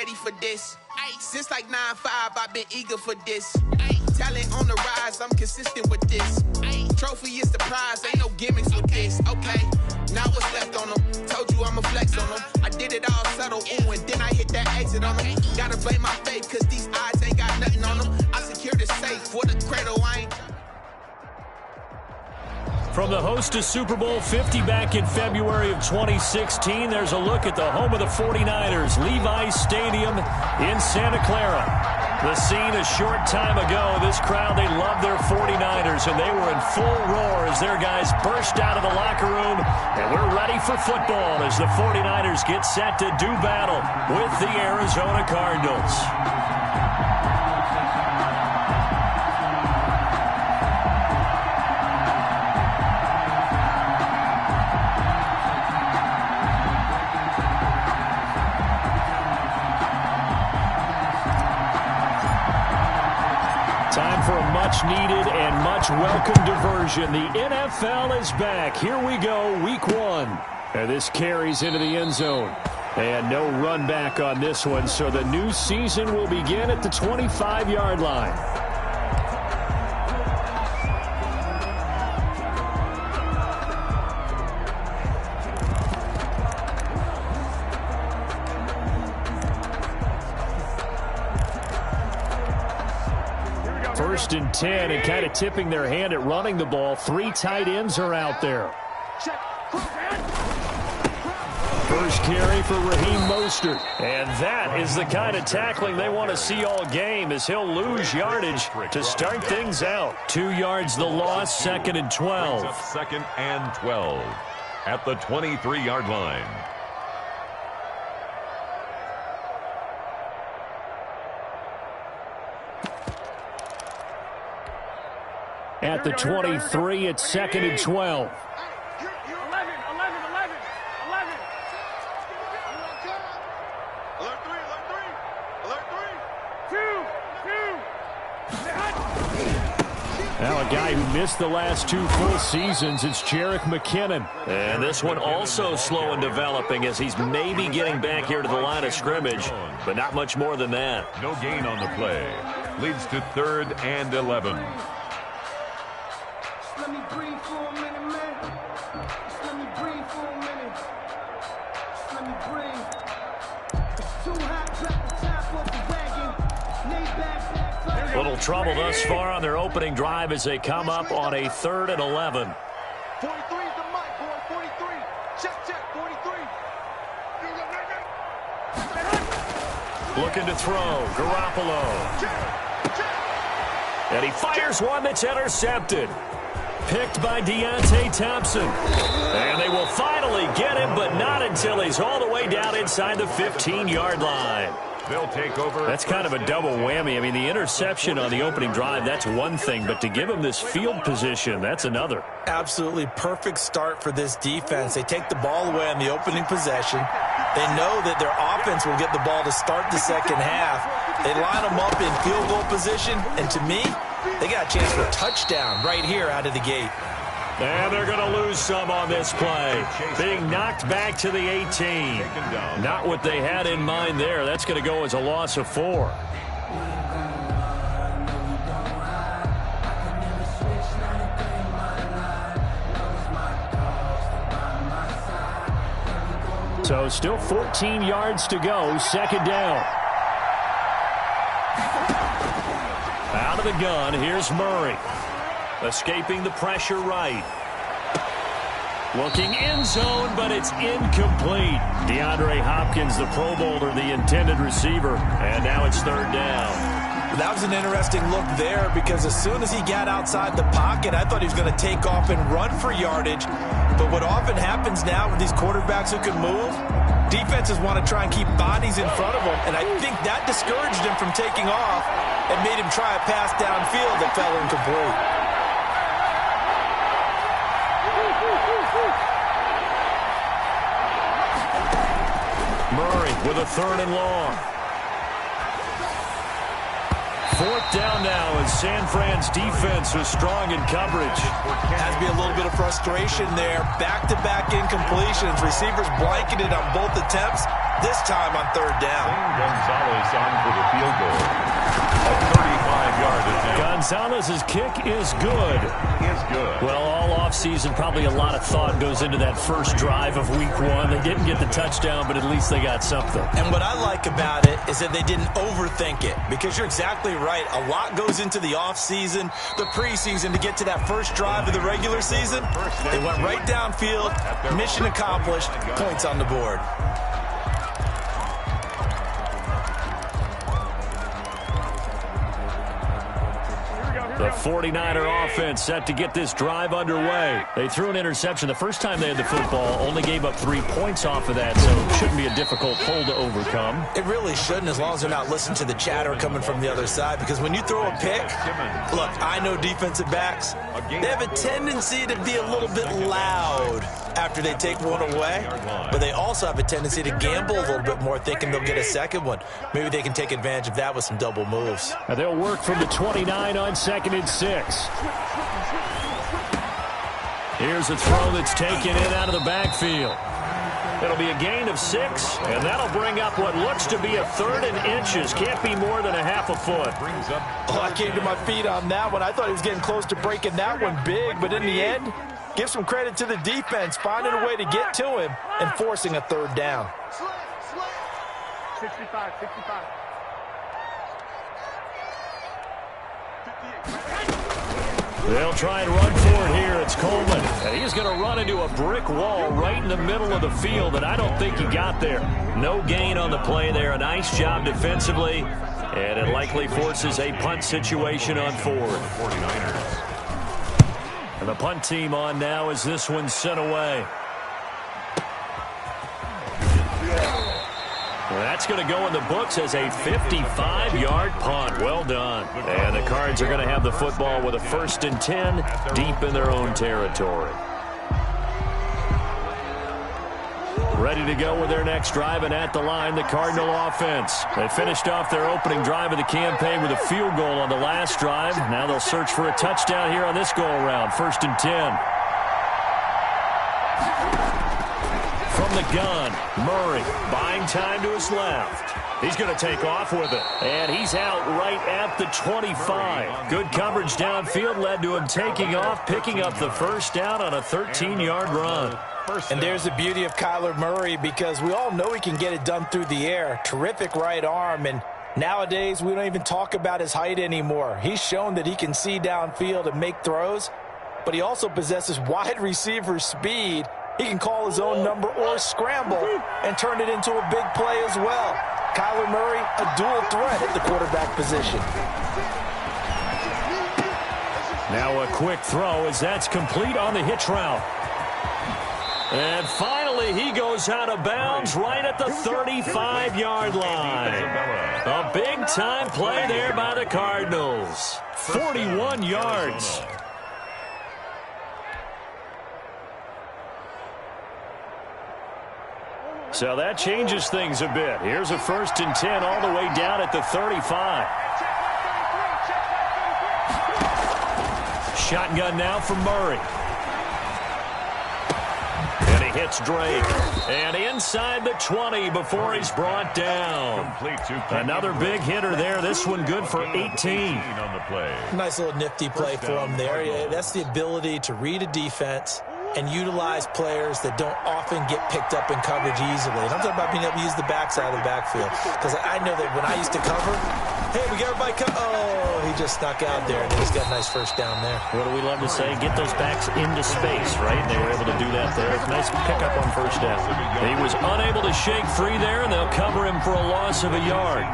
ready for this. Since like 9-5, I've been eager for this. Talent on the rise, I'm consistent with this. Trophy is the prize, ain't no gimmicks with this. Okay, now what's left on them? Told you I'ma flex on them. I did it all subtle, ooh, and then I hit that exit on them. Gotta blame my faith, cause these odds ain't got nothing on them. I secure the safe for the cradle, I ain't. From the host to Super Bowl 50 back in February of 2016, there's a look at the home of the 49ers, Levi's Stadium in Santa Clara. The scene a short time ago, this crowd, they love their 49ers, and they were in full roar as their guys burst out of the locker room. And we're ready for football as the 49ers get set to do battle with the Arizona Cardinals. Time for a much-needed and much-welcome diversion. The NFL is back. Here we go, week 1. And this carries into the end zone. And no run back on this one, so the new season will begin at the 25-yard line. First and 10, and kind of tipping their hand at running the ball. 3 tight ends are out there. First carry for Raheem Mostert. And that is the kind of tackling they want to see all game, as he'll lose yardage to start things out. 2 yards the loss, 2nd and 12. 2nd and 12 at the 23-yard line. At the 23, it's 2nd and 12. Now a guy who missed the last 2 full seasons, it's Jerick McKinnon. And this one also slow in developing as he's maybe getting back here to the line of scrimmage, but not much more than that. No gain on the play. Leads to 3rd and 11. Let me breathe for a minute, man. Just let me breathe for a minute. Just let me breathe. It's too hot, drop the top off the wagon. Lay back. Little trouble thus far on their opening drive as they come up on a 3rd and 11. 43 is the mic, boy. 43. Check, 43. Looking to throw, Garoppolo. And he fires one that's intercepted. Picked by Deontay Thompson. And they will finally get him, but not until he's all the way down inside the 15-yard line. They'll take over. That's kind of a double whammy. I mean, the interception on the opening drive, that's one thing, but to give him this field position, that's another. Absolutely perfect start for this defense. They take the ball away on the opening possession. They know that their offense will get the ball to start the second half. They line them up in field goal position, and to me, they got a chance for a touchdown right here out of the gate. And they're going to lose some on this play. Being knocked back to the 18. Not what they had in mind there. That's going to go as a loss of 4. So still 14 yards to go. 2nd down. Out of the gun, here's Murray. Escaping the pressure right. Looking end zone, but it's incomplete. DeAndre Hopkins, the Pro Bowler, the intended receiver. And now it's 3rd down. That was an interesting look there because as soon as he got outside the pocket, I thought he was going to take off and run for yardage. But what often happens now with these quarterbacks who can move, defenses want to try and keep bodies in front of them. And I think that discouraged him from taking off and made him try a pass downfield that fell incomplete. Murray with a 3rd and long. 4th down now as San Fran's defense was strong in coverage. Has to be a little bit of frustration there. Back-to-back incompletions. Receivers blanketed on both attempts. this time on third down. Gonzalez on for the field goal. A 35-yard attempt. Gonzalez's kick is good. Is good. Well, all offseason, probably a lot of thought goes into that first drive of week one. They didn't get the touchdown, but at least they got something. And what I like about it is that they didn't overthink it, because you're exactly right. A lot goes into the offseason, the preseason to get to that first drive of the regular season. They went right downfield, mission accomplished, points on the board. The 49er offense set to get this drive underway. They threw an interception the first time they had the football, only gave up 3 points off of that, so it shouldn't be a difficult hole to overcome. It really shouldn't, as long as they're not listening to the chatter coming from the other side, because when you throw a pick, look, I know defensive backs, they have a tendency to be a little bit loud after they take one away, but they also have a tendency to gamble a little bit more, thinking they'll get a second one. Maybe they can take advantage of that with some double moves. Now they'll work from the 29 on 2nd and 6. Here's a throw that's taken in out of the backfield. It'll be a gain of 6, and that'll bring up what looks to be a 3rd and inches. Can't be more than a half a foot. Oh, I came to my feet on that one. I thought he was getting close to breaking that one big, but in the end, give some credit to the defense, finding a way to get to him and forcing a 3rd down. 65. They'll try and run for it here. It's Coleman. And he's going to run into a brick wall right in the middle of the field, and I don't think he got there. No gain on the play there. A nice job defensively, and it likely forces a punt situation on 4th. And the punt team on now as this one's sent away. That's going to go in the books as a 55-yard punt. Well done. And the Cards are going to have the football with a 1st and 10 deep in their own territory. Ready to go with their next drive, and at the line, the Cardinal offense. They finished off their opening drive of the campaign with a field goal on the last drive. Now they'll search for a touchdown here on this go-around. 1st and 10. From the gun, Murray buying time to his left. He's going to take off with it, and he's out right at the 25. Good coverage downfield led to him taking off, picking up the 1st down on a 13-yard run. And there's the beauty of Kyler Murray, because we all know he can get it done through the air. Terrific right arm, and nowadays we don't even talk about his height anymore. He's shown that he can see downfield and make throws, but he also possesses wide receiver speed. He can call his own number or scramble and turn it into a big play as well. Kyler Murray, a dual threat at the quarterback position. Now a quick throw as that's complete on the hitch route. And finally he goes out of bounds right at the 35-yard line. A big-time play there by the Cardinals. 41 yards. So that changes things a bit. Here's a 1st and 10 all the way down at the 35. Shotgun now from Murray. And he hits Drake. And inside the 20 before he's brought down. Another big hitter there. This one good for 18. Nice little nifty play for him there. Yeah, that's the ability to read a defense and utilize players that don't often get picked up in coverage easily. And I'm talking about being able to use the backside of the backfield. Because I know that when I used to cover, hey, we got everybody oh, he just snuck out there, and he's got a nice 1st down there. What do we love to say? Get those backs into space, right? They were able to do that there. Nice pickup on 1st down. He was unable to shake free there, and they'll cover him for a loss of a yard.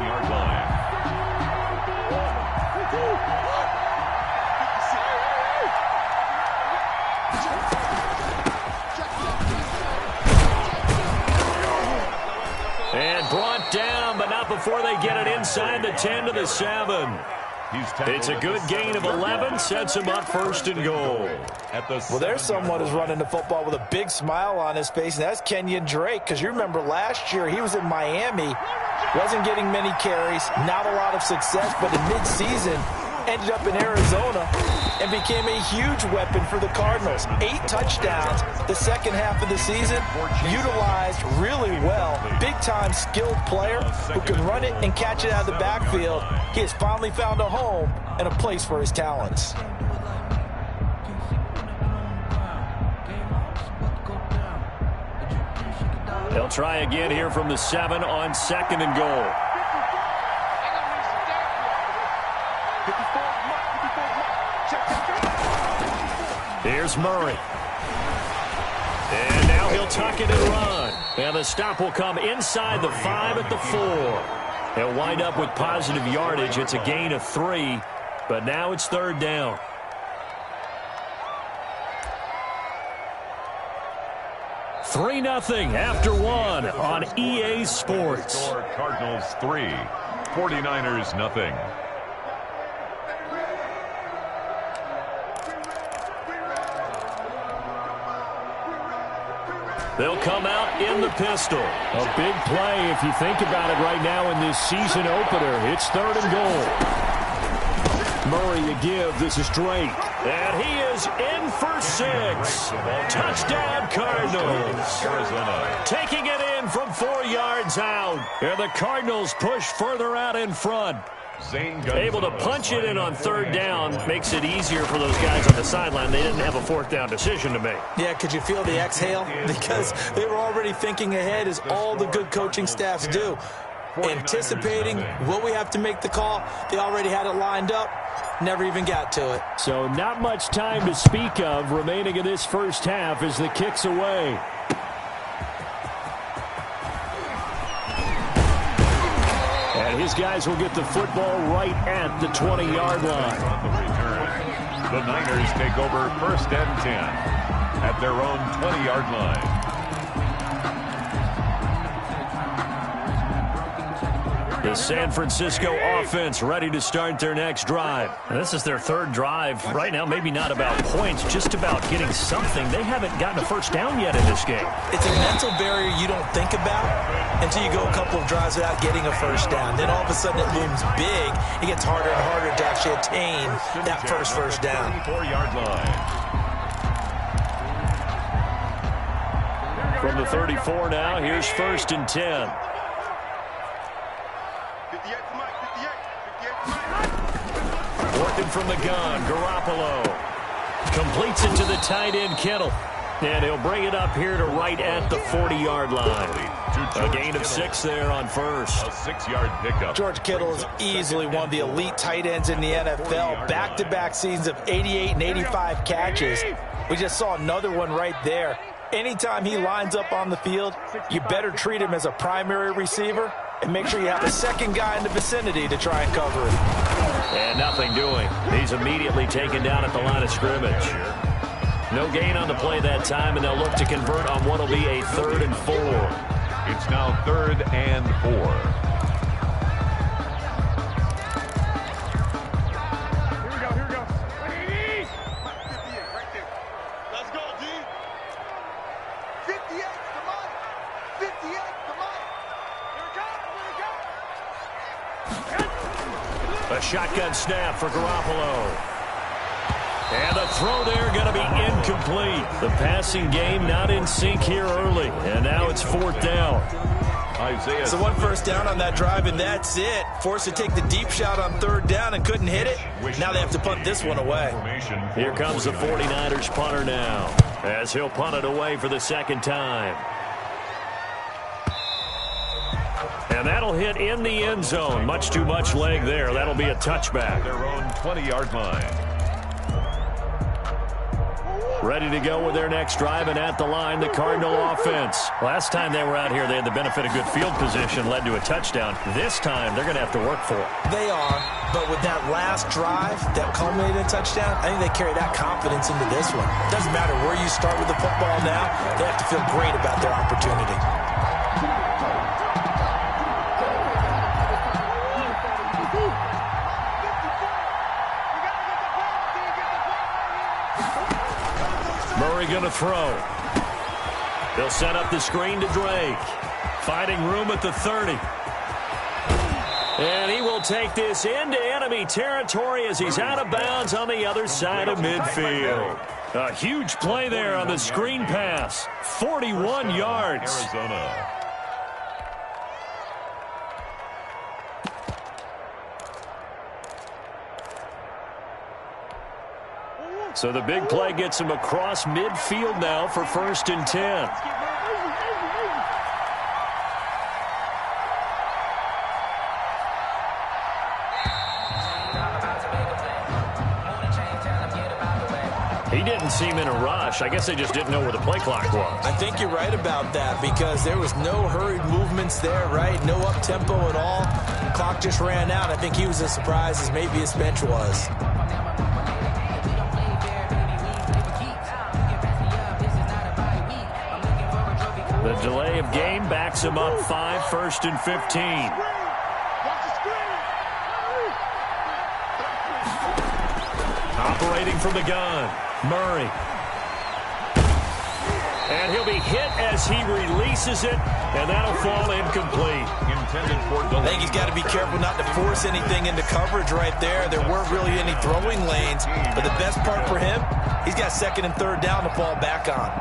And brought down, but not before they get it inside the 10 to the 7. It's a good gain of 11, sets him up 1st and goal. Well, there's someone who's running the football with a big smile on his face, and that's Kenyon Drake, because you remember last year he was in Miami, wasn't getting many carries, not a lot of success, but in midseason, ended up in Arizona and became a huge weapon for the Cardinals. 8 touchdowns the second half of the season, utilized really well. Big-time skilled player who can run it and catch it out of the backfield. He has finally found a home and a place for his talents. They'll try again here from the 7 on 2nd and goal. Here's Murray. And now he'll tuck it and run. And the stop will come inside the 5 at the 4. He'll wind up with positive yardage. It's a gain of 3, but now it's 3rd down. Three 0 after 1 on EA Sports. Cardinals 3, 49ers 0. They'll come out in the pistol. A big play if you think about it right now in this season opener. It's 3rd and goal. Murray to give. This is Drake. And he is in for 6. Touchdown Cardinals. Arizona. Taking it in from 4 yards out. And the Cardinals push further out in front. Able to punch it in on 3rd down makes it easier for those guys on the sideline. They didn't have a 4th down decision to make. Yeah, could you feel the exhale? Because they were already thinking ahead, as all the good coaching staffs do. Anticipating what we have to make the call. They already had it lined up. Never even got to it. So not much time to speak of remaining in this first half as the kick's away. And his guys will get the football right at the 20-yard line. On the return, the Niners take over 1st and 10 at their own 20-yard line. The San Francisco offense ready to start their next drive. And this is their 3rd drive. Right now, maybe not about points, just about getting something. They haven't gotten a 1st down yet in this game. It's a mental barrier you don't think about until you go a couple of drives without getting a 1st down. Then all of a sudden it looms big. It gets harder and harder to actually attain that first down. 24-yard line. From the 34 now, here's 1st and 10. Working from the gun, Garoppolo completes it to the tight end, Kittle. And he'll bring it up here to right at the 40-yard line. A gain of 6 there on 1st. A 6-yard pickup. George Kittle is easily one of the elite tight ends in the NFL. Back-to-back seasons of 88 and 85 catches. We just saw another one right there. Anytime he lines up on the field, you better treat him as a primary receiver and make sure you have a second guy in the vicinity to try and cover him. And nothing doing. He's immediately taken down at the line of scrimmage. No gain on the play that time, and they'll look to convert on what will be a 3rd and 4. It's now 3rd and 4. A shotgun snap for Garoppolo. And the throw there going to be incomplete. The passing game not in sync here early. And now it's 4th down. So 1 1st down on that drive, and that's it. Forced to take the deep shot on 3rd down and couldn't hit it. Now they have to punt this one away. Here comes the 49ers punter now, as he'll punt it away for the 2nd time. And that'll hit in the end zone. Much too much leg there. That'll be a touchback. Their own 20-yard line. Ready to go with their next drive, and at the line, the Cardinal offense. Last time they were out here, they had the benefit of good field position, led to a touchdown. This time, they're going to have to work for it. They are, but with that last drive that culminated in a touchdown, I think they carry that confidence into this one. Doesn't matter where you start with the football now, they have to feel great about their opportunity. Murray going to throw. They'll set up the screen to Drake. Finding room at the 30. And he will take this into enemy territory as he's out of bounds on the other side of midfield. A huge play there on the screen pass. 41 yards. Arizona. So the big play gets him across midfield now for 1st and 10. He didn't seem in a rush. I guess they just didn't know where the play clock was. I think you're right about that because there was no hurried movements there, right? No up-tempo at all. The clock just ran out. I think he was as surprised as maybe his bench was. The delay of game backs him up 5, 1st and 15. Operating from the gun, Murray. And he'll be hit as he releases it, and that'll fall incomplete. Intended for delay. I think he's got to be careful not to force anything into coverage right there. There weren't really any throwing lanes, but the best part for him, he's got 2nd and 3rd down to fall back on.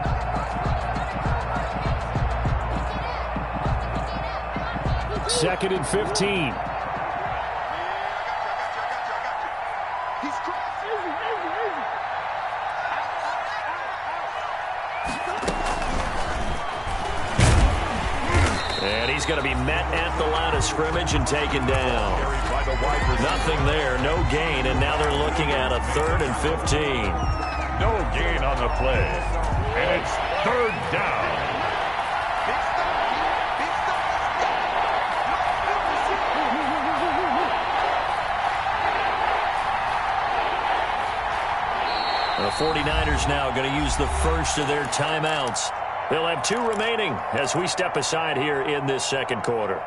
2nd and 15. And he's going to be met at the line of scrimmage and taken down. Nothing there, no gain, and now they're looking at a 3rd and 15. No gain on the play. And it's 3rd down. The 49ers now going to use the first of their timeouts. They'll have 2 remaining as we step aside here in this 2nd quarter.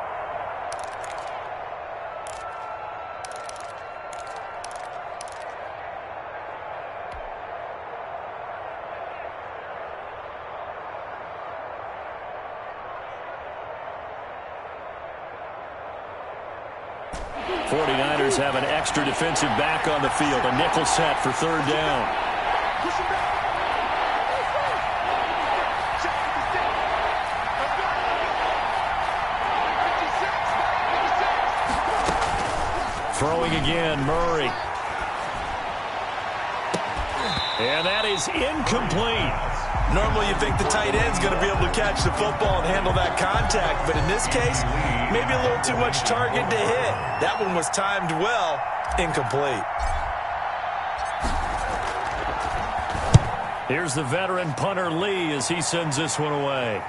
'49ers have an extra defensive back on the field. A nickel set for 3rd down. Throwing again, Murray. And that is incomplete. Normally you think the tight end's going to be able to catch the football and handle that contact, but in this case, maybe a little too much target to hit. That one was timed well, incomplete. Here's the veteran punter Lee as he sends this one away.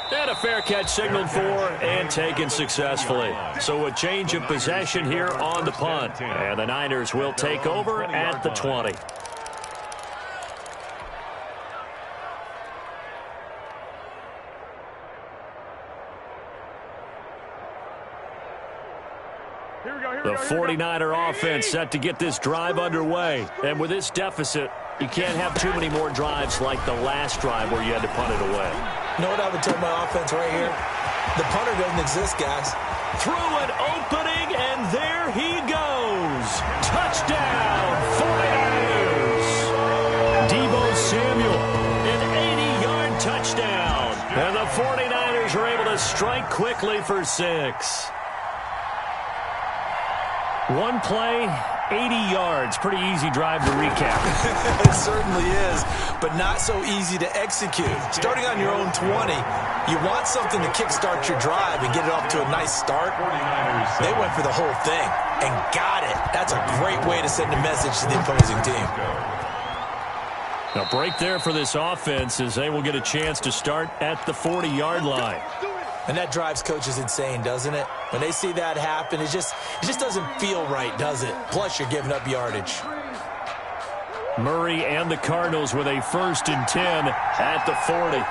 And a fair catch signaled for and taken successfully. So a change of possession here on the punt. And the Niners will take over at the 20. The 49er offense set to get this drive underway. And with this deficit, you can't have too many more drives like the last drive where you had to punt it away. You know what I would tell my offense right here? The punter doesn't exist, guys. Through an opening, and there he goes. Touchdown, 49ers. Deebo Samuel, an 80-yard touchdown. And the 49ers are able to strike quickly for 6. One play, 80 yards. Pretty easy drive to recap. It certainly is, but not so easy to execute. Starting on your own 20, you want something to kickstart your drive and get it off to a nice start. They went for the whole thing and got it. That's a great way to send a message to the opposing team. A break there for this offense as they will get a chance to start at the 40-yard line. And that drives coaches insane, doesn't it? When they see that happen, it just doesn't feel right, does it? Plus, you're giving up yardage. Murray and the Cardinals with a 1st and 10 at the 40.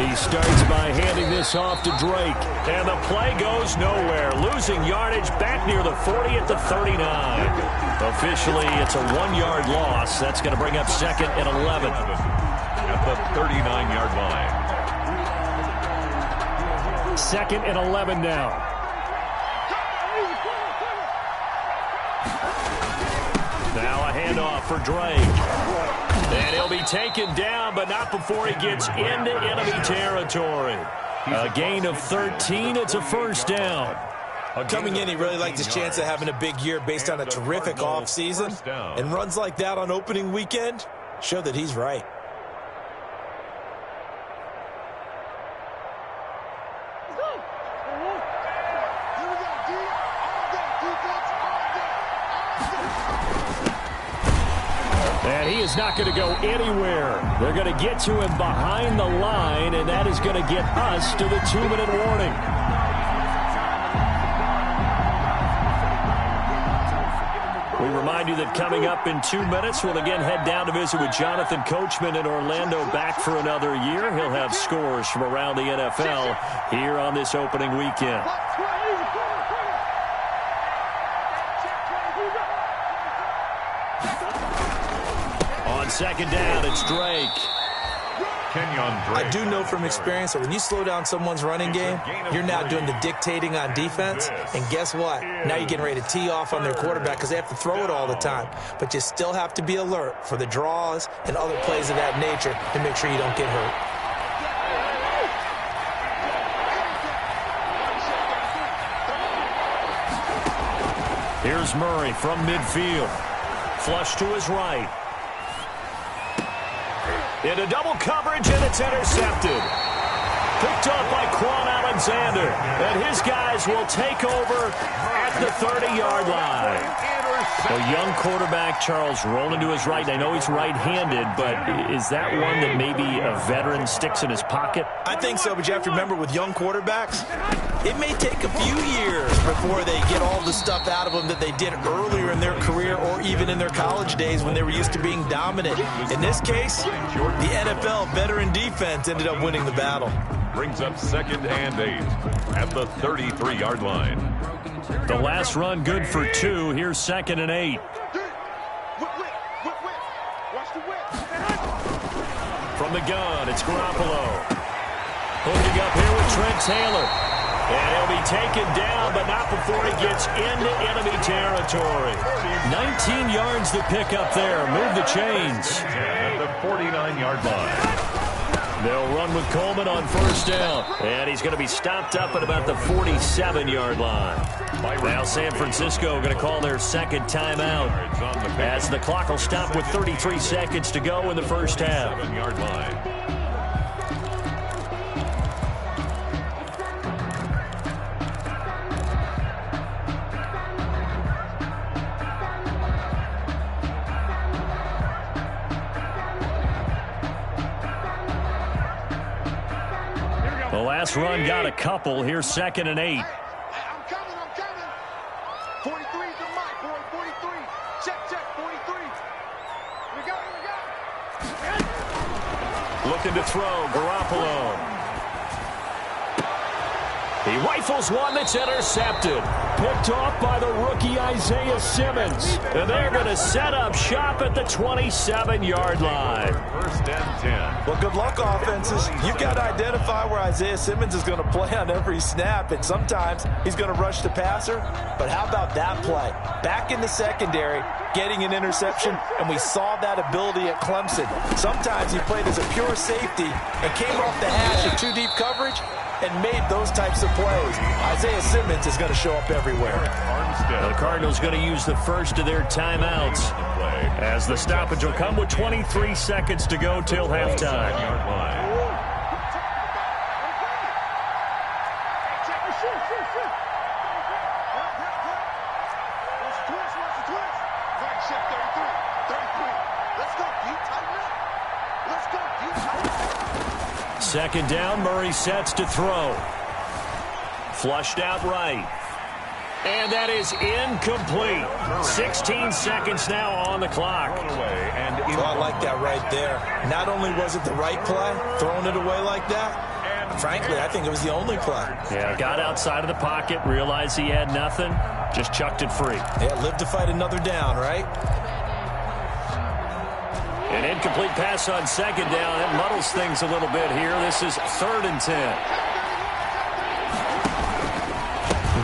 He starts by handing this off to Drake. And the play goes nowhere. Losing yardage back near the 40 at the 39. Officially, it's a 1-yard loss. That's going to bring up 2nd and 11. At the 39-yard line. 2nd and 11 now. Now a handoff for Drake. And he'll be taken down, but not before he gets into enemy territory. A gain of 13. It's a first down. Coming in, he really liked his chance of having a big year based on a terrific offseason. And runs like that on opening weekend show that he's right. And he is not going to go anywhere. They're going to get to him behind the line, and that is going to get us to the 2-minute warning. We remind you that coming up in 2 minutes, we'll again head down to visit with Jonathan Coachman in Orlando, back for another year. He'll have scores from around the NFL here on this opening weekend. On second down, it's Drake. I do know from experience that when you slow down someone's running game, you're now doing the dictating on defense. And guess what? Now you're getting ready to tee off on their quarterback because they have to throw it all the time. But you still have to be alert for the draws and other plays of that nature to make sure you don't get hurt. Here's Murray from midfield. Flush to his right. Into double coverage, and it's intercepted. Picked up by Quan Alexander. And his guys will take over at the 30-yard line. A young quarterback, Charles, rolling to his right. I know he's right-handed, but is that one that maybe a veteran sticks in his pocket? I think so, but you have to remember with young quarterbacks, it may take a few years before they get all the stuff out of them that they did earlier in their career or even in their college days when they were used to being dominant. In this case, the NFL veteran defense ended up winning the battle. Brings up 2nd and 8 at the 33-yard line. The last run good for 2. Here's 2nd and 8. From the gun, it's Garoppolo. Hooking up here with Trent Taylor. And he'll be taken down, but not before he gets into enemy territory. 19 yards to pick up there. Move the chains. At the 49-yard line. They'll run with Coleman on first down. And he's going to be stopped up at about the 47-yard line. Now San Francisco going to call their second timeout as the clock will stop with 33 seconds to go in the first half. 7-yard line. The last run got a couple. Here's 2nd and 8. I'm coming. 43's the mic, boy. 43. Check, 43. We go. Looking to throw, Garoppolo. He rifles one that's intercepted. Picked off by the rookie Isaiah Simmons. And they're going to set up shop at the 27-yard line. 1st and 10. Well, good luck, offenses. You've got to identify where Isaiah Simmons is going to play on every snap, and sometimes he's going to rush the passer. But how about that play? Back in the secondary, getting an interception, and we saw that ability at Clemson. Sometimes he played as a pure safety and came off the hash of 2 deep coverage and made those types of plays. Isaiah Simmons is going to show up everywhere. The Cardinals going to use the first of their timeouts as the stoppage will come with 23 seconds to go till halftime. Second down, Murray sets to throw. Flushed out right. And that is incomplete. 16 seconds now on the clock. Well, I like that right there. Not only was it the right play, throwing it away like that, frankly, I think it was the only play. Yeah, got outside of the pocket, realized he had nothing, just chucked it free. Yeah, lived to fight another down, right? An incomplete pass on second down. It muddles things a little bit here. This is 3rd and 10.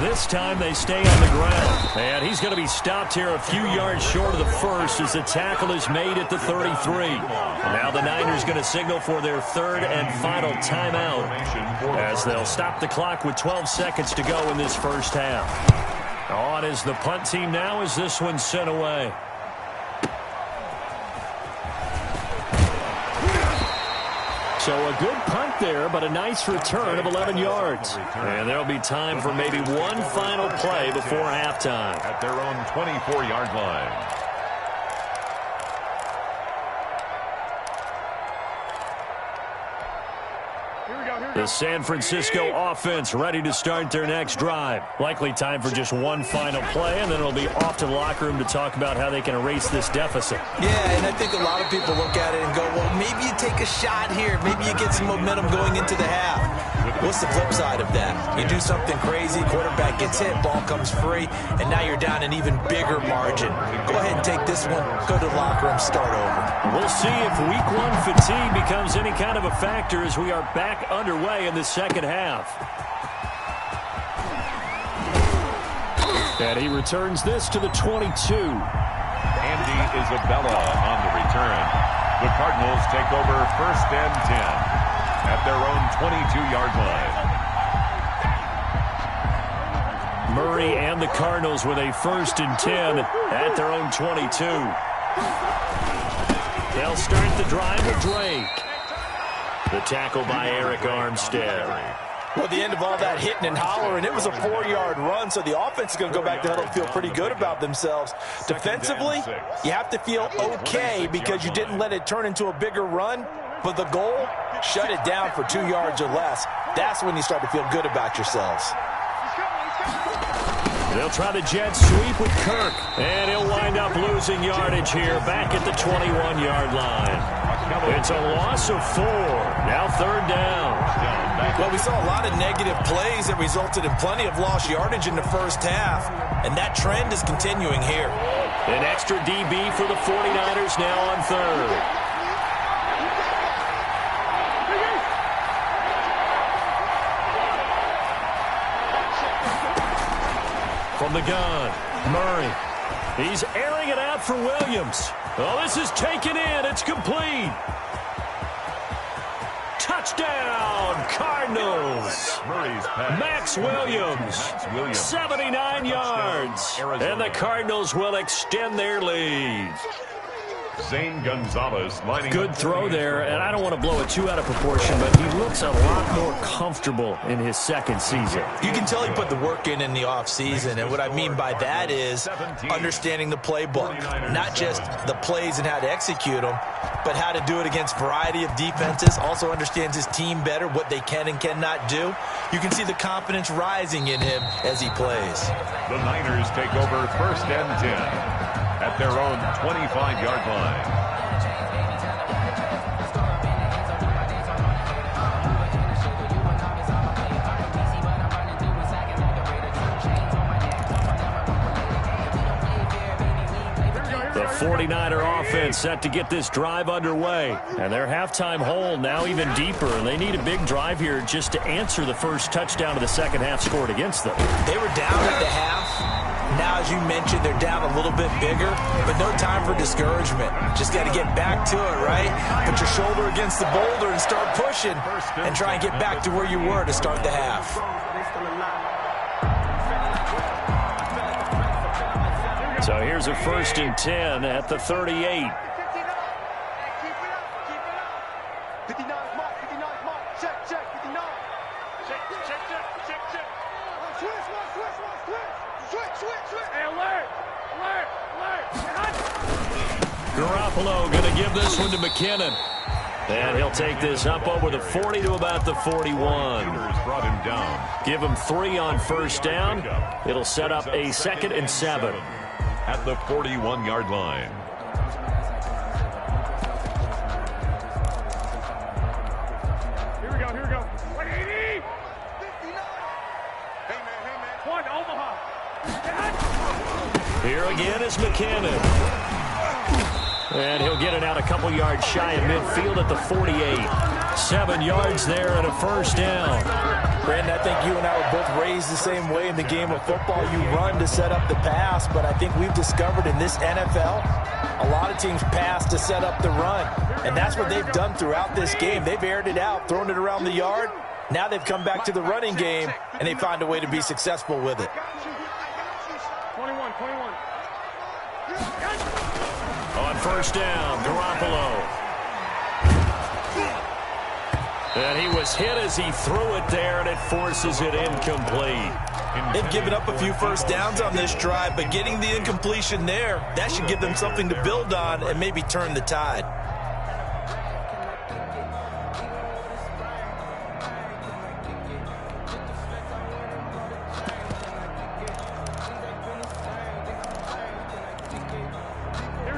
this time they stay on the ground. And he's going to be stopped here a few yards short of the first as the tackle is made at the 33. Now the Niners going to signal for their third and final timeout as they'll stop the clock with 12 seconds to go in this first half. On is the punt team now as this one's sent away. So a good punt there, but a nice return of 11 yards. And there'll be time for maybe one final play before halftime. At their own 24-yard line. The San Francisco offense ready to start their next drive. Likely time for just one final play, and then it'll be off to the locker room to talk about how they can erase this deficit. Yeah, and I think a lot of people look at it and go, well, maybe you take a shot here. Maybe you get some momentum going into the half. What's the flip side of that? You do something crazy, quarterback gets hit, ball comes free, and now you're down an even bigger margin. Go ahead and take this one, go to the locker room, start over. We'll see if week one fatigue becomes any kind of a factor as we are back underway in the second half. And he returns this to the 22. Andy Isabella on the return. The Cardinals take over first and 10 at their own 22-yard line. Murray and the Cardinals with a first and 10 at their own 22. They'll start the drive with Drake. The tackle by Eric Armstead. Well, at the end of all that hitting and hollering, it was a 4-yard run, so the offense is going to go back to huddle and feel pretty good about themselves. Defensively, you have to feel okay because you didn't let it turn into a bigger run, but the goal, shut it down for 2 yards or less. That's when you start to feel good about yourselves. They'll try the jet sweep with Kirk, and he'll wind up losing yardage here back at the 21-yard line. It's a loss of 4. Now third down. Well, we saw a lot of negative plays that resulted in plenty of lost yardage in the first half, and that trend is continuing here. An extra DB for the 49ers now on third. From the gun, Murray. He's airing it out for Williams. Oh, this is taken in. It's complete. Touchdown, Cardinals. Max Williams, 79 yards. And the Cardinals will extend their lead. Zane Gonzalez lining good throw there, and I don't want to blow it too out of proportion, but he looks a lot more comfortable in his second season. You can tell he put the work in the offseason, and what I mean by that is understanding the playbook. Not just the plays and how to execute them, but how to do it against a variety of defenses. Also understands his team better, what they can and cannot do. You can see the confidence rising in him as he plays. The Niners take over first and 10. At their own 25-yard line. The 49er offense set to get this drive underway. And their halftime hole now even deeper. And they need a big drive here just to answer the first touchdown of the second half scored against them. They were down at the half. Now, as you mentioned, they're down a little bit bigger, but no time for discouragement. Just got to get back to it, right? Put your shoulder against the boulder and start pushing and try and get back to where you were to start the half. So here's a first and 10 at the 38. Garoppolo going to give this one to McKinnon. And he'll take this up over the 40 to about the 41. Brought him down. Give him 3 on first down. It'll set up a 2nd and 7. At the 41-yard line. Here we go. 180. 59. Hey, man. One, Omaha. Here again is McKinnon. And he'll get it out a couple yards shy of midfield at the 48. 7 yards there and a first down. Brandon, I think you and I were both raised the same way in the game of football. You run to set up the pass, but I think we've discovered in this NFL, a lot of teams pass to set up the run, and that's what they've done throughout this game. They've aired it out, thrown it around the yard. Now they've come back to the running game, and they find a way to be successful with it. 21. On first down, Garoppolo. And he was hit as he threw it there, and it forces it incomplete. They've given up a few first downs on this drive, but getting the incompletion there, that should give them something to build on and maybe turn the tide.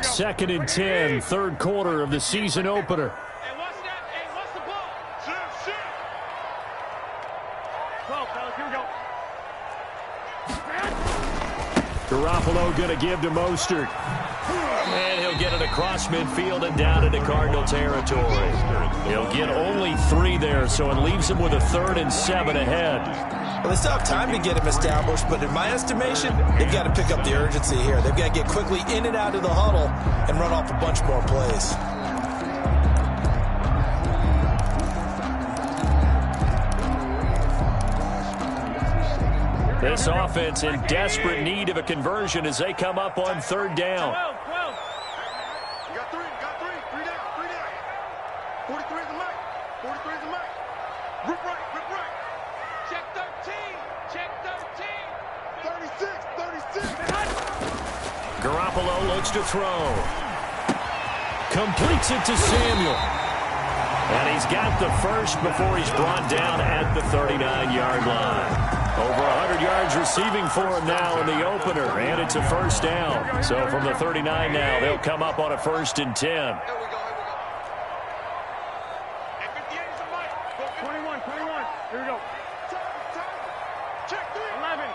Second and 10, third quarter of the season opener. Hey, what's that? Hey, what's the ball? Shoot. 12, fellas, here we go. Garoppolo going to give to Mostert. And he'll get it across midfield and down into Cardinal territory. He'll get only 3 there, so it leaves him with a 3rd and 7 ahead. Well, they still have time to get him established, but in my estimation, they've got to pick up the urgency here. They've got to get quickly in and out of the huddle and run off a bunch more plays. This offense in desperate need of a conversion as they come up on third down. 12. You got 3 down. 43 is the mic. Rip right. Check 13. 36. Garoppolo looks to throw. Completes it to Samuel. And he's got the first before he's brought down at the 39-yard line. Over 100 yards receiving for him now in the opener, and it's a first down. So from the 39 now, they'll come up on a 1st and 10. Here we go. And 58 is the mic. 21. Here we go. Check 3. 11.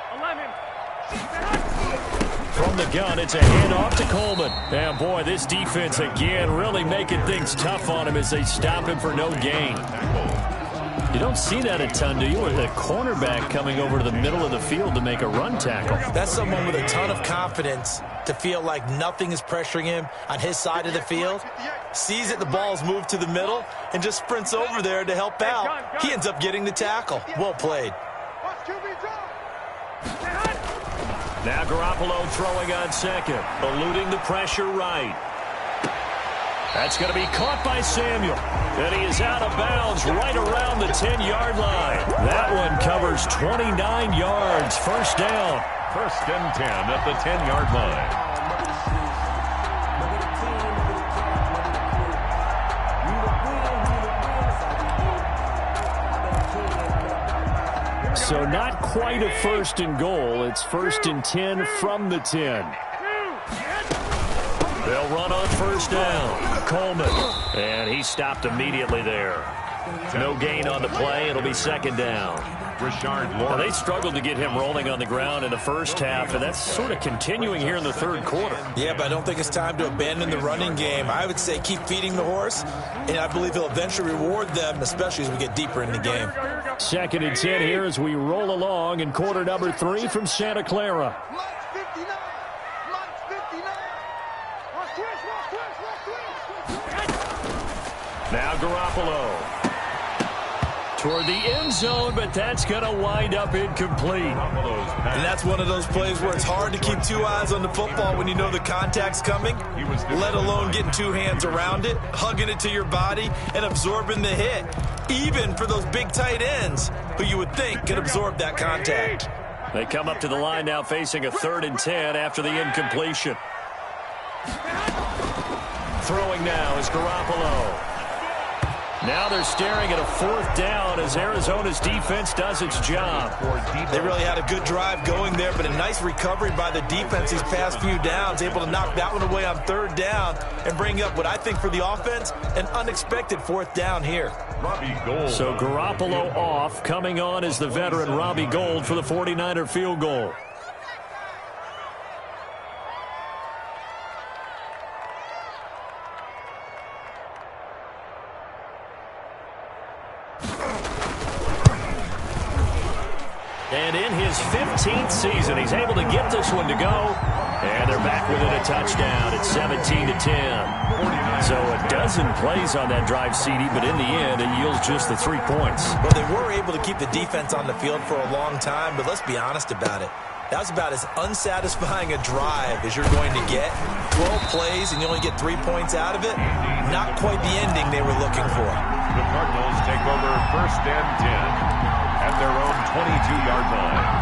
From the gun, it's a handoff to Coleman. And boy, this defense again really making things tough on him as they stop him for no gain. You don't see that a ton, do you? With a cornerback coming over to the middle of the field to make a run tackle. That's someone with a ton of confidence to feel like nothing is pressuring him on his side of the field. Sees that the ball's moved to the middle and just sprints over there to help out. He ends up getting the tackle. Well played. Now Garoppolo throwing on second, eluding the pressure right. That's going to be caught by Samuel. And he is out of bounds right around the 10-yard line. That one covers 29 yards. First down. 1st and 10 at the 10-yard line. So not quite a 1st and goal. It's 1st and 10 from the 10. They'll run on first down. Coleman. And he stopped immediately there. No gain on the play. It'll be 2nd down. Now, they struggled to get him rolling on the ground in the first half, and that's sort of continuing here in the 3rd quarter. Yeah, but I don't think it's time to abandon the running game. I would say keep feeding the horse, and I believe he'll eventually reward them, especially as we get deeper in the game. 2nd and 10 here as we roll along in quarter number 3 from Santa Clara. Now Garoppolo toward the end zone, but that's going to wind up incomplete. And that's one of those plays where it's hard to keep 2 eyes on the football when you know the contact's coming, let alone getting 2 hands around it, hugging it to your body, and absorbing the hit, even for those big tight ends who you would think could absorb that contact. They come up to the line now facing a 3rd and 10 after the incompletion. Throwing now is Garoppolo. Now they're staring at a 4th down as Arizona's defense does its job. They really had a good drive going there, but a nice recovery by the defense these past few downs, able to knock that one away on 3rd down and bring up what I think for the offense, an unexpected 4th down here. So Garoppolo off, coming on is the veteran Robbie Gould for the 49er field goal. And in his 15th season, he's able to get this one to go. And they're back within a touchdown at 17-10. So a dozen plays on that drive, CD, but in the end, it yields just the 3 points. Well, they were able to keep the defense on the field for a long time, but let's be honest about it. That was about as unsatisfying a drive as you're going to get. 12 plays and you only get 3 points out of it. Not quite the ending they were looking for. The Cardinals take over 1st and 10 at their own 22-yard line.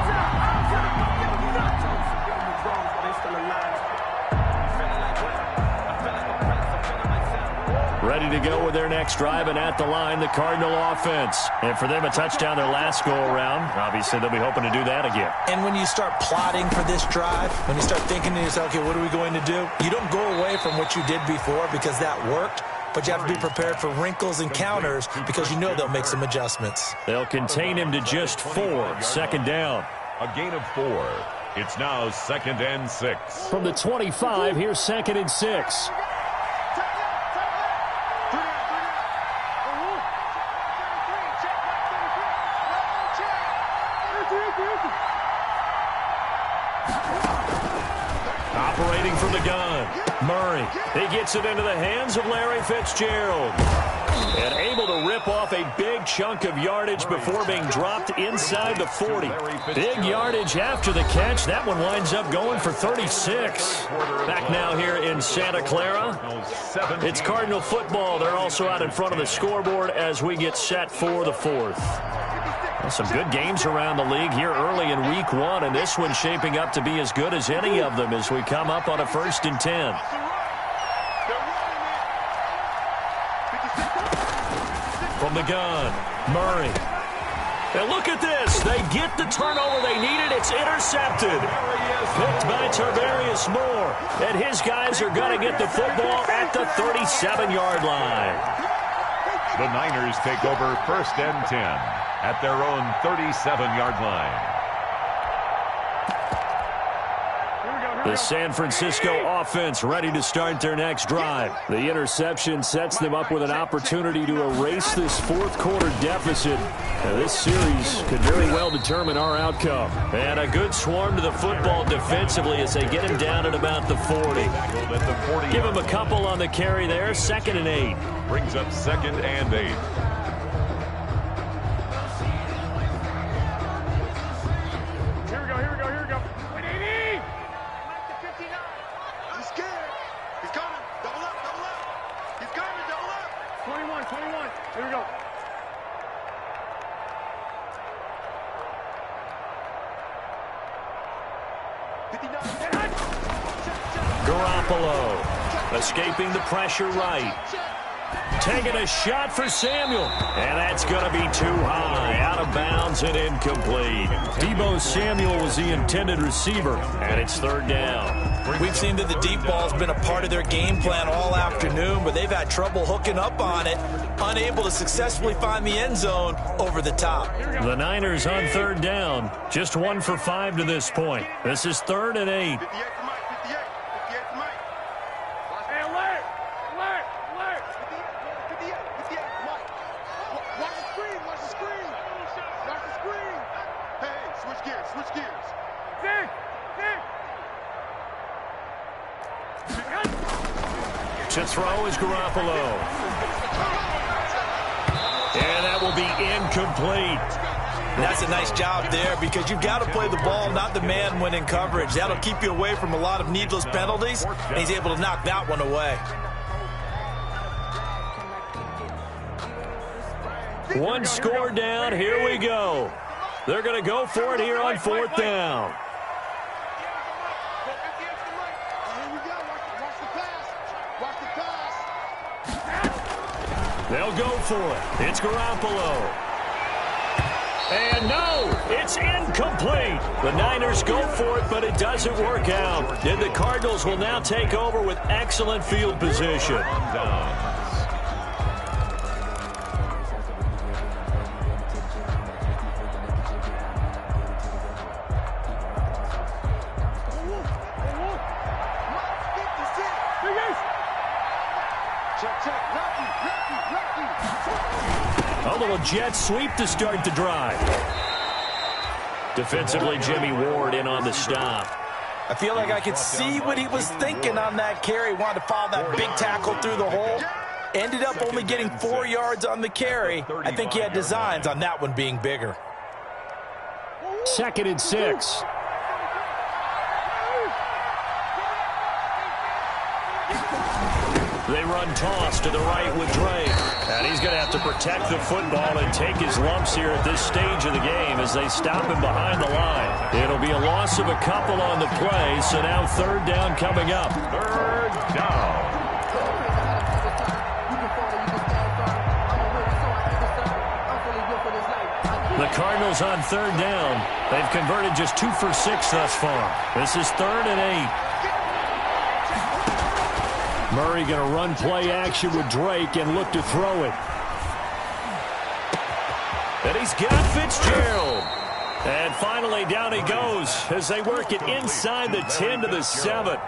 Ready to go with their next drive, and at the line, the Cardinal offense. And for them, a touchdown their last go-around. Obviously, they'll be hoping to do that again. And when you start plotting for this drive, when you start thinking to yourself, okay, what are we going to do? You don't go away from what you did before because that worked, but you have to be prepared for wrinkles and counters because you know they'll make some adjustments. They'll contain him to just 4, 2nd down. A gain of 4. It's now 2nd and 6. From the 25, here's 2nd and 6. Operating from the gun, Murray. He gets it into the hands of Larry Fitzgerald. And able to rip off a big chunk of yardage before being dropped inside the 40. Big yardage after the catch. That one winds up going for 36. Back now here in Santa Clara. It's Cardinal football. They're also out in front of the scoreboard as we get set for the 4th. Well, some good games around the league here early in week 1, and this one's shaping up to be as good as any of them as we come up on a 1st and 10. From the gun, Murray. And look at this. They get the turnover they needed. It's intercepted. Picked by Tarvarius Moore. And his guys are going to get the football at the 37-yard line. The Niners take over 1st and 10 at their own 37-yard line. The San Francisco offense ready to start their next drive. The interception sets them up with an opportunity to erase this 4th quarter deficit. Now, this series could very well determine our outcome. And a good swarm to the football defensively as they get him down at about the 40. Give him a couple on the carry there. 2nd and 8. Brings up 2nd and 8. Garoppolo escaping the pressure right. Taking a shot for Samuel. And that's going to be too high. Out of bounds and incomplete. Deebo Samuel was the intended receiver. And it's 3rd down. We've seen that the deep ball's been a part of their game plan all afternoon, but they've had trouble hooking up on it. Unable to successfully find the end zone over the top. The Niners on 3rd down. Just 1 for 5 to this point. This is 3rd and 8. To throw is Garoppolo. And that will be incomplete. And that's a nice job there because you've got to play the ball, not the man when in coverage. That'll keep you away from a lot of needless penalties, and he's able to knock that one away. One score down. Here we go. They're going to go for it here on 4th down. They'll go for it. It's Garoppolo. And no, it's incomplete. The Niners go for it, but it doesn't work out. And the Cardinals will now take over with excellent field position. A little jet sweep to start the drive. Defensively, Jimmy Ward in on the stop. I feel like I could see what he was thinking on that carry. Wanted to follow that big tackle through the hole. Ended up only getting 4 yards on the carry. I think he had designs on that one being bigger. 2nd and 6. They run toss to the right with Drake. And he's going to have to protect the football and take his lumps here at this stage of the game as they stop him behind the line. It'll be a loss of a couple on the play, so now 3rd down coming up. 3rd down. The Cardinals on 3rd down. They've converted just 2 for 6 thus far. This is 3rd and 8. Murray going to run play action with Drake and look to throw it. And he's got Fitzgerald. And finally down he goes as they work it inside the 10 to the 7.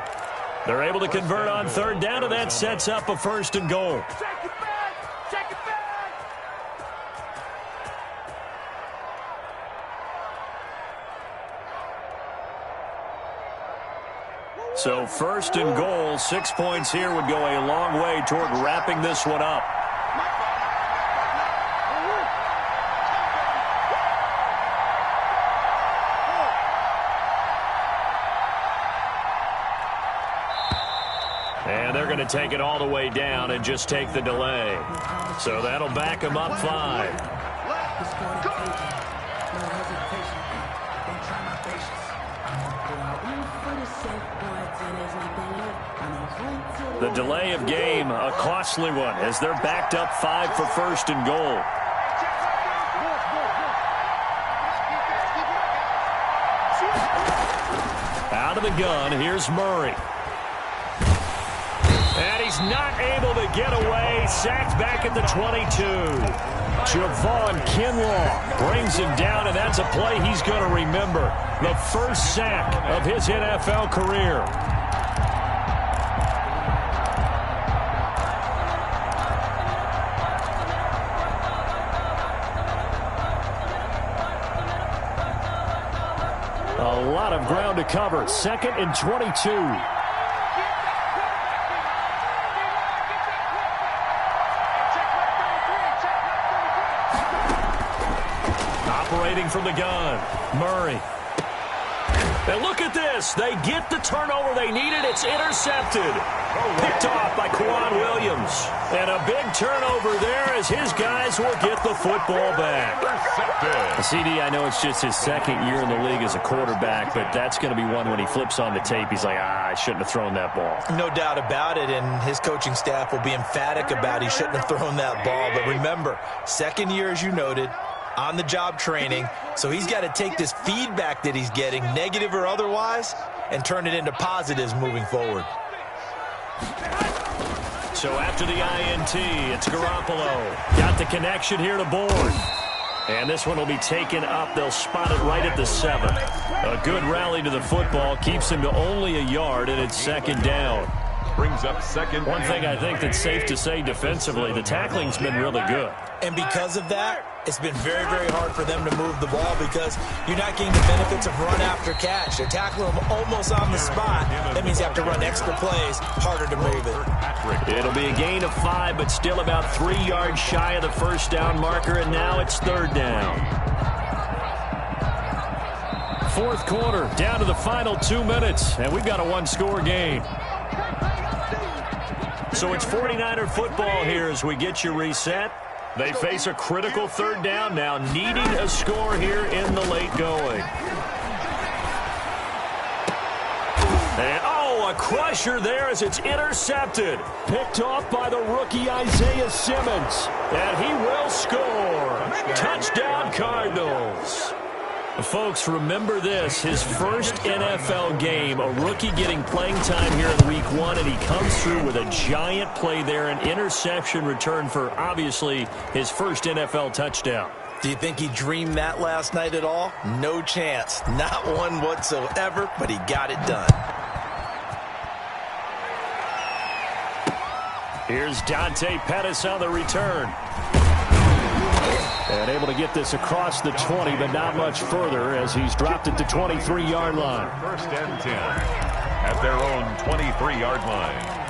They're able to convert on 3rd down, and that sets up a 1st and goal. So 1st and goal, 6 points here would go a long way toward wrapping this one up. And they're going to take it all the way down and just take the delay. So that'll back them up 5. The delay of game, a costly one, as they're backed up 5 for 1st and goal. Out of the gun, here's Murray. And he's not able to get away. Sacked back at the 22. Javon Kinlaw brings him down, and that's a play he's going to remember. The first sack of his NFL career. A lot of ground to cover. 2nd and 22. Operating from the gun, Murray. And look at this. They get the turnover they needed. It's intercepted. Picked off by Quan Williams. And a big turnover there as his guys will get the football back. CD, I know it's just his 2nd year in the league as a quarterback, but that's going to be one when he flips on the tape. He's like, I shouldn't have thrown that ball. No doubt about it, and his coaching staff will be emphatic about he shouldn't have thrown that ball. But remember, 2nd year, as you noted, on-the-job training, so he's got to take this feedback that he's getting, negative or otherwise, and turn it into positives moving forward. So after the INT, it's Garoppolo. Got the connection here to Bourne. And this one will be taken up. They'll spot it right at the 7. A good rally to the football. Keeps him to only a yard, and it's 2nd down. Brings up 2nd. One thing I think that's safe to say defensively, the tackling's been really good. And because of that, it's been very, very hard for them to move the ball because you're not getting the benefits of run after catch. They're tackling them almost on the spot. That means you have to run extra plays, harder to move it. It'll be a gain of 5, but still about 3 yards shy of the 1st down marker, and now it's 3rd down. 4th quarter, down to the final 2 minutes, and we've got a 1-score game. So it's 49er football here as we get you reset. They face a critical 3rd down now, needing a score here in the late going. And, a crusher there as it's intercepted. Picked off by the rookie Isaiah Simmons. And he will score. Touchdown, Cardinals. Folks, remember this, his first NFL game, a rookie getting playing time here in week 1, and he comes through with a giant play there, an interception return for, obviously, his first NFL touchdown. Do you think he dreamed that last night at all? No chance. Not one whatsoever, but he got it done. Here's Dante Pettis on the return. And able to get this across the 20, but not much further as he's dropped it to 23-yard line. First and 10 at their own 23-yard line.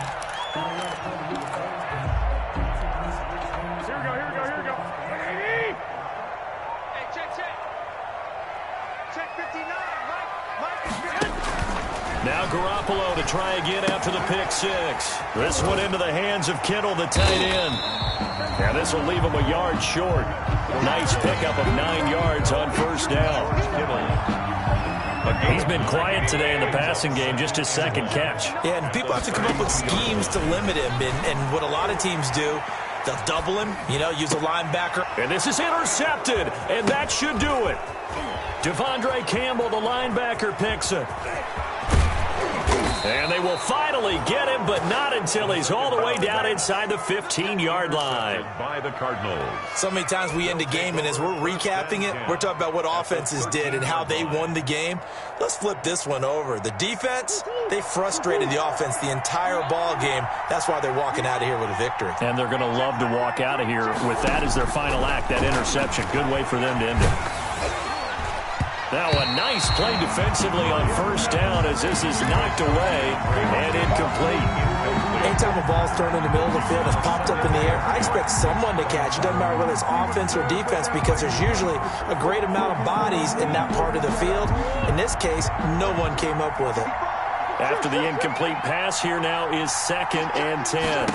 Here we go. Hey, check. Check 59. Mike is good. Now Garoppolo to try again after the pick six. This one into the hands of Kittle, the tight end. And this will leave him a yard short. Nice pickup of 9 yards on first down. He's been quiet today in the passing game, just his second catch. Yeah, and people have to come up with schemes to limit him. And what a lot of teams do, they'll double him, use a linebacker. And this is intercepted, and that should do it. Devondre Campbell, the linebacker, picks it. And they will finally get him, but not until he's all the way down inside the 15-yard line. By the Cardinals. So many times we end a game, and as we're recapping it, we're talking about what offenses did and how they won the game. Let's flip this one over. The defense, they frustrated the offense the entire ball game. That's why they're walking out of here with a victory. And they're going to love to walk out of here with that as their final act, that interception. Good way for them to end it. Now a nice play defensively on first down as this is knocked away and incomplete. Anytime a ball's thrown in the middle of the field, it's popped up in the air, I expect someone to catch. It doesn't matter whether it's offense or defense because there's usually a great amount of bodies in that part of the field. In this case, no one came up with it. After the incomplete pass, here now is 2nd and 10.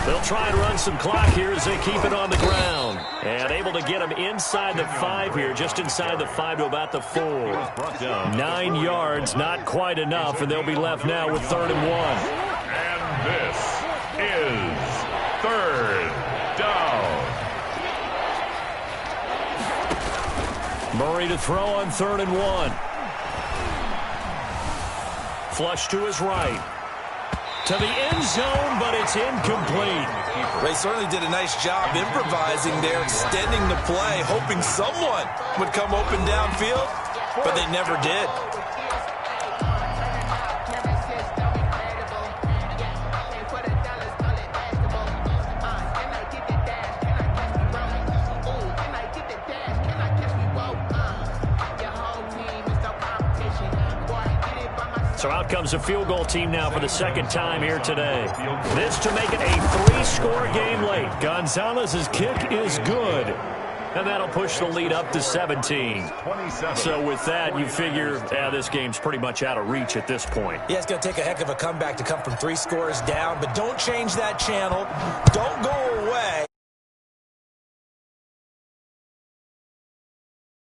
They'll try and run some clock here as they keep it on the ground. And able to get him inside the 5 here, just inside the 5 to about the 4. 9 yards, not quite enough, and they'll be left now with 3rd and 1. And this is 3rd down. Murray to throw on 3rd and 1. Flush to his right. To the end zone, but it's incomplete. They certainly did a nice job improvising there, extending the play, hoping someone would come open downfield, but they never did. So out comes a field goal team now for the 2nd time here today. This to make it a 3-score game late. Gonzalez's kick is good. And that'll push the lead up to 17. So with that, you figure, this game's pretty much out of reach at this point. Yeah, it's going to take a heck of a comeback to come from 3 scores down, but don't change that channel. Don't go away.